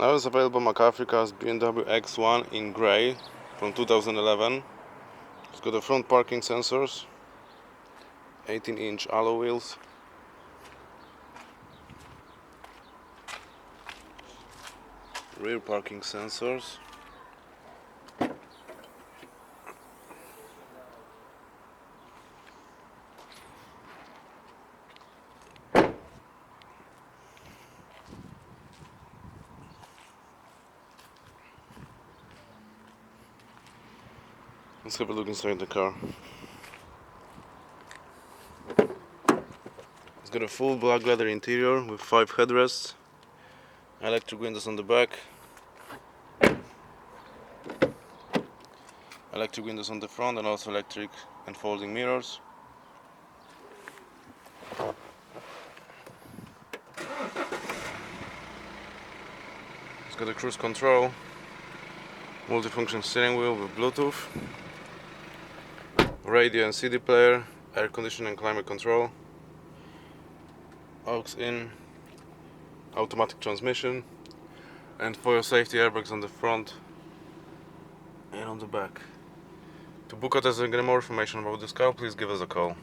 Now it's available McAfee car's BMW X1 in grey from 2011. It's got the front parking sensors, 18-inch alloy wheels, rear parking sensors, let's have a look inside the car. It's got a full black leather interior with 5 headrests, electric windows on the back, electric windows on the front, and also electric and folding mirrors. It's got a cruise control, multifunction steering wheel with Bluetooth, radio and CD player, air conditioning and climate control, aux in, automatic transmission, and for your safety, airbags on the front and on the back. To book a test and get more information about this car, please give us a call.